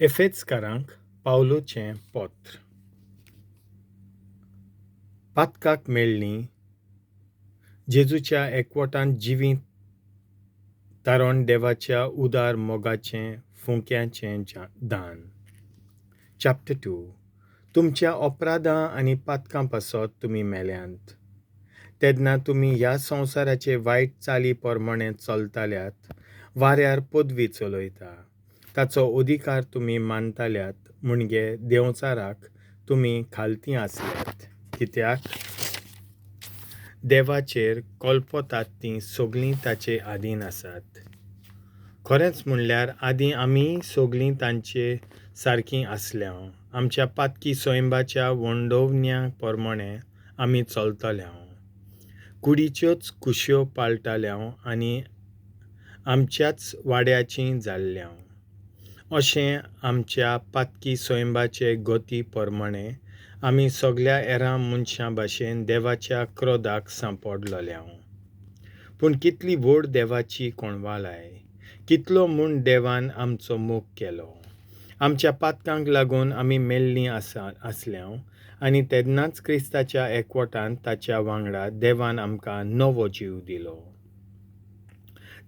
एफेसकारांक पावलोचें पत्र. पातकाक मेळ्ळीं जेजूच्या एकवटांत जिवीत तारण देवाच्या उदार मोगाचें फुंक्याचें दान. चॅप्टर 2. तुमच्या अपराधां आनी पातकां पासत तुमी मेल्यांत. तेन्ना तुमी ह्या संवसाराचे वायट चाली प्रमाणें चलताल्यात, वाऱ्यार पदवी चलयता. ताचो अधिकार तुमी मानताल्यात म्हणजे देंवचाराक तुमी खालतीं आसल्यात. कित्याक देवाचेर कल्पतात तीं सगळीं ताचे आधीन आसात. खरेंच म्हणल्यार आदीं आमी सगळीं तांचे सारकीं आसल्यांव. आमच्या पातकी सोयंबाच्या वंडोवण्या प्रमाणें आमी चलतल्यांव, कुडीच्योच कुशयो पाळटाल्यांव आनी आमच्याच वाड्याचीं जाल्ल्यांव. अशें आमच्या पातकी सोयंबाचे गती प्रमाणें आमी सगळ्या हेरां मनशां भाशेन देवाच्या क्रोधाक सांपडलोल्यांव. पूण कितली व्हड देवाची कोणवालाय, कितलो म्हूण देवान आमचो मोग केलो. आमच्या पातकांक लागून आमी मेल्लीं आसल्यांव आनी तेन्नाच क्रिस्ताच्या एकवटांत ताच्या वांगडा देवान आमकां नवो जीव दिलो.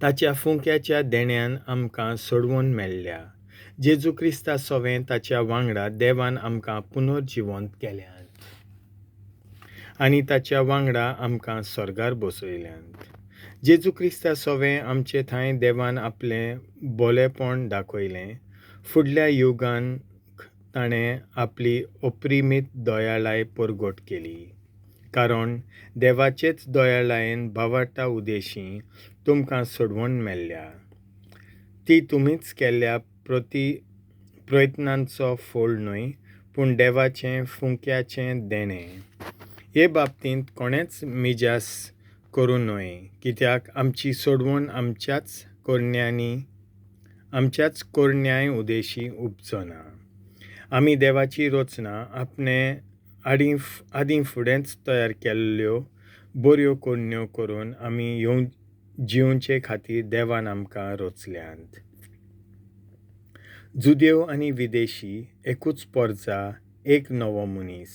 ताच्या फुंक्याच्या देण्यान आमकां सोडवून मेळ्ळ्या. जेजू क्रिस्ता सोवें ताच्या वांगडा देवान आमकां पुनर्जिवंत केल्यांत आनी ताच्या वांगडा आमकां स्वर्गार बसयल्यांत. जेजू क्रिस्ता सोवें आमचे थंय देवान आपलें बोलेपण दाखयलें. फुडल्या युगांत ताणें आपली अप्रिमीत दयाळाय परगट केली. कारण देवाचेच दयाळायेन भावार्था उद्देशीं तुमकां सोडवण मेळ्ळ्या. ती तुमीच केल्ल्या प्रयत्नांचो फळ न्हय, पूण देवाचें फुंक्याचें देणें. हे बाबतींत कोणेच मिजास करूं न्हय, कित्याक आमची सोडवण आमच्याच कोरण्याय उद्देशीं उपजना. आमी देवाची रचना आपणे आदीं फुडेंच तयार केल्ल्यो बऱ्यो कोरण्यो करून आमी जिवचे खातीर देवान आमकां रचल्यांत. जुदेव आनी विदेशी एकूच परजा, एक नवो मनीस.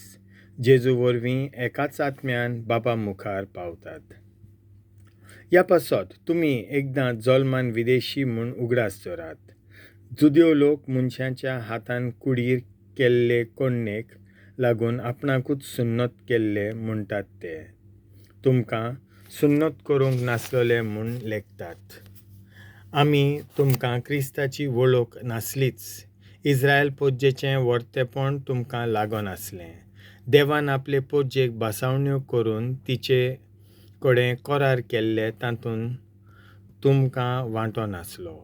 जेजू वरवीं एकाच आत्म्यान बाबा मुखार पावतात. ह्या पासत तुमी एकदां जल्मान विदेशी म्हूण उगडास धरात. जुदेव लोक मनशांच्या हातान कुडीर केल्ले कण्णेक लागून आपणाकूच सुन्नत केल्ले म्हणटात ते. तुमकां सुन्नत करूंक नासलोले म्हूण लेखतात. आमी तुमकां क्रिस्ताची वळख नासलीच. इस्रायल पोज्जेचें वर्तेपण तुमकां लागोनासलें. देवान आपले पोज्जेक भासावण्यो करून तिचे कडेन करार केल्ले तातूंत तुमकां वांटो नासलो.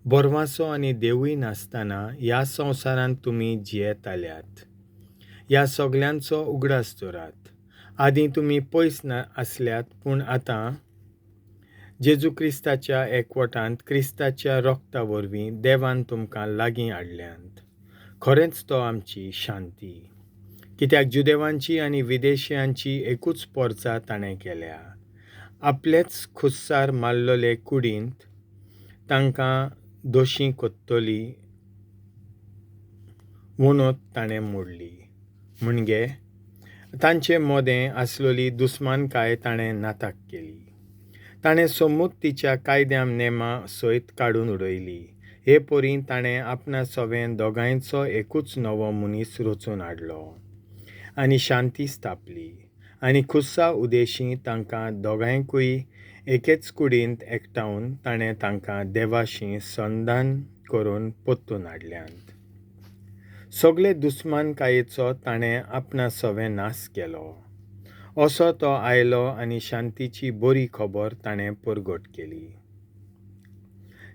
बोरवांसो आनी देवूय नासतना ह्या संवसारांत तुमी जियेताल्यात. ह्या सगळ्यांचो उगडास धरात. आदीं तुमी पयस आसल्यात, पूण आतां जेजू क्रिस्ताच्या एकवटांत क्रिस्ताच्या रोगता वरवीं देवान तुमकां लागीं हाडल्यांत. खरेंच तो आमची शांती. कित्याक जुदेवांची आनी विदेशियांची एकूच परजा ताणें केल्या. आपलेच खुस्सार मारलोले कुडींत तांकां दोशी कोत्तली वोनोत ताणें मोडली. म्हणजे तांचे मोदें आसलोली दुस्मानकाय ताणें नाताक केली. ताणें समूत तिच्या कायद्यां नेमां सयत काडून उडयली. हे पोरी ताणें आपणा सोवें दोगांयचो एकूच नवो मनीस रचून हाडलो आनी शांती स्थापली. आनी खुस्सा उद्देशीं तांकां दोगांयकूय एकेच कुडींत एकठावन ताणें तांकां देवाशी संधान करून पोत्तून हाडल्यांत. सगळे दुस्मानकायेचो ताणें आपणा सोवें नास केलो. असो तो आयलो आनी शांतीची बरी खबर ताणें परगट केली.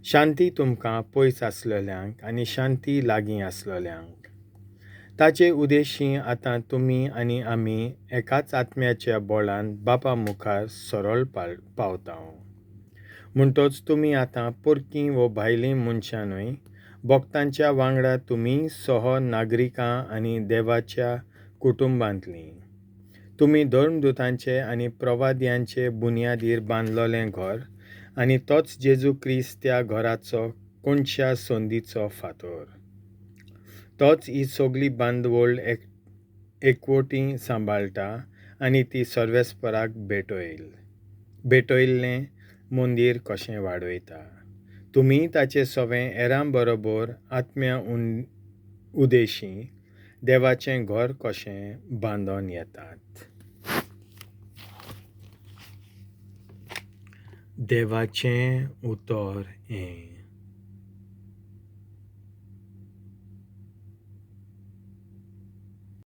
शांती तुमकां पयस आसलोल्यांक आनी शांती लागीं आसलोल्यांक. ताचे उद्देशीं आतां तुमी आनी आमी एकाच आत्म्याच्या बळान बापा मुखार सरळ पावतांव. म्हणटच तुमी आतां परकीं वो भायलीं मनशां न्हय, भक्तांच्या वांगडा तुमी सह नागरिकां आनी देवाच्या कुटुंबांतलीं. तुमी धर्मदुतांचे आनी प्रवाद्यांचे बुन्यादीर बांदलोलें घर आनी तोच जेजू क्रिस्त त्या घराचो कोणशा संदीचो फातर. तोच ही सगळी बांदवळ एकवटी सांबाळटा आनी ती सर्वेस्पराक भेटयल्लें मंदीर कशें वाडयता. तुमी ताचें सवें हेरां बरोबर आत्म्या उदेशी देवाचें घर कशें बांदून येतात. देवाचें उतर हें